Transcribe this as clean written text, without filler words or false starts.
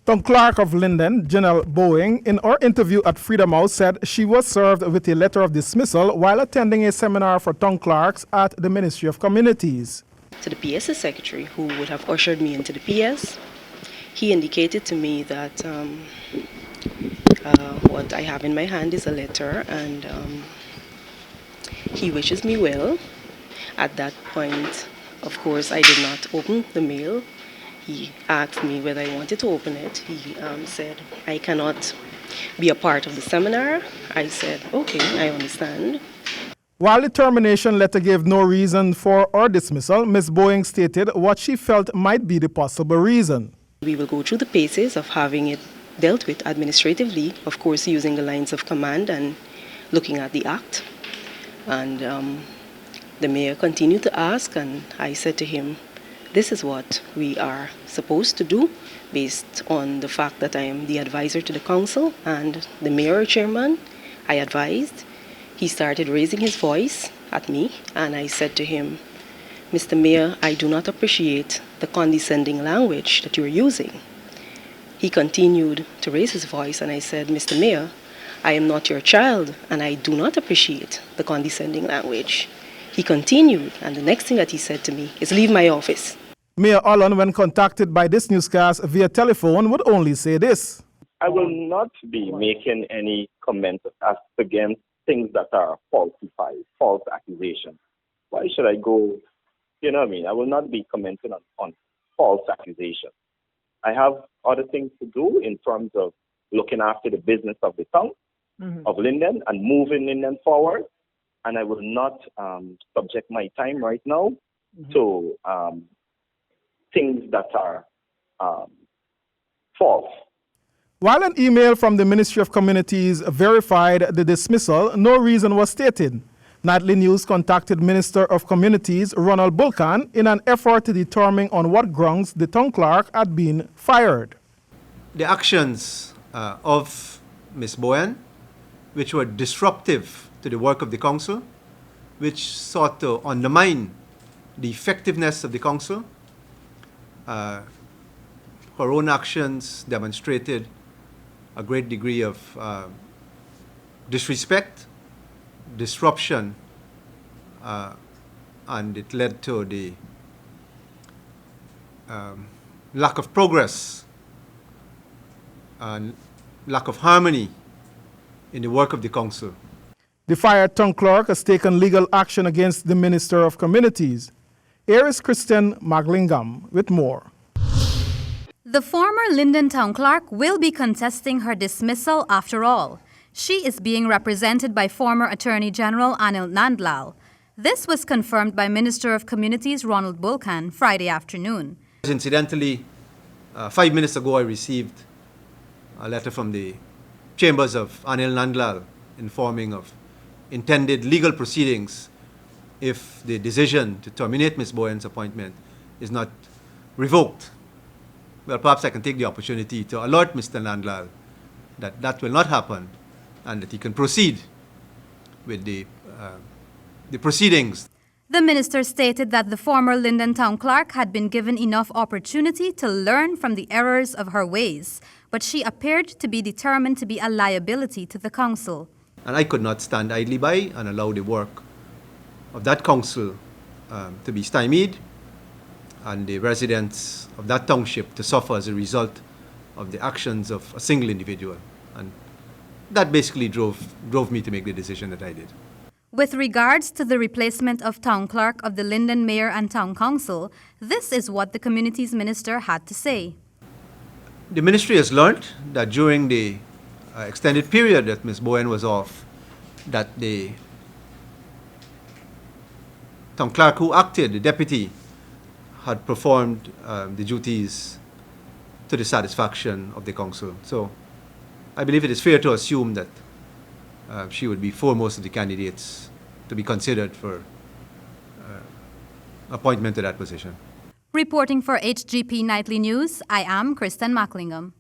Town Clerk of Linden, Janelle Boeing, in her interview at Freedom House, said she was served with a letter of dismissal while attending a seminar for town clerks at the Ministry of Communities. To the PS's secretary, who would have ushered me into the PS, he indicated to me that what I have in my hand is a letter, and he wishes me well. At that point, of course, I did not open the mail. He asked me whether I wanted to open it. He said, I cannot be a part of the seminar. I said, okay, I understand. While the termination letter gave no reason for her dismissal, Ms. Boeing stated what she felt might be the possible reason. We will go through the paces of having it dealt with administratively, of course, using the lines of command and looking at the act. And the mayor continued to ask, and I said to him, this is what we are supposed to do based on the fact that I am the advisor to the council and the mayor chairman. I advised. He started raising his voice at me, and I said to him, Mr. Mayor, I do not appreciate the condescending language that you are using. He continued to raise his voice, and I said, Mr. Mayor, I am not your child, and I do not appreciate the condescending language. He continued, and the next thing that he said to me is, leave my office. Mayor Allen, when contacted by this newscast via telephone, would only say this. I will not be making any comments as against things that are falsified, false accusations. Why should I go, you know what I mean? I will not be commenting on false accusations. I have other things to do in terms of looking after the business of the town of Linden and moving Linden forward. And I will not subject my time right now to things that are false. While an email from the Ministry of Communities verified the dismissal, no reason was stated. Nightly News contacted Minister of Communities Ronald Bulkan in an effort to determine on what grounds the town clerk had been fired. The actions of Ms. Boyan, which were disruptive to the work of the council, which sought to undermine the effectiveness of the council. Her own actions demonstrated a great degree of disrespect, disruption, and it led to the lack of progress and lack of harmony in the work of the council. The fired town clerk has taken legal action against the Minister of Communities. Here is Kristen Macklingam with more. The former Linden town clerk will be contesting her dismissal after all. She is being represented by former Attorney General Anil Nandlal. This was confirmed by Minister of Communities Ronald Bulkan Friday afternoon. Incidentally, 5 minutes ago I received a letter from the chambers of Anil Nandlal informing of intended legal proceedings if the decision to terminate Ms. Boyan's appointment is not revoked. Well, perhaps I can take the opportunity to alert Mr. Nandlal that that will not happen and that he can proceed with the proceedings. The minister stated that the former Linden town clerk had been given enough opportunity to learn from the errors of her ways, but she appeared to be determined to be a liability to the council. And I could not stand idly by and allow the work of that council to be stymied and the residents of that township to suffer as a result of the actions of a single individual. And that basically drove me to make the decision that I did. With regards to the replacement of town clerk of the Linden Mayor and Town Council, this is what the Communities Minister had to say. The ministry has learned that during the extended period that Ms. Boyan was off, that the town clerk who acted, the deputy, had performed the duties to the satisfaction of the council. So I believe it is fair to assume that she would be foremost of the candidates to be considered for appointment to that position. Reporting for HGP Nightly News, I am Kristen Macklingam.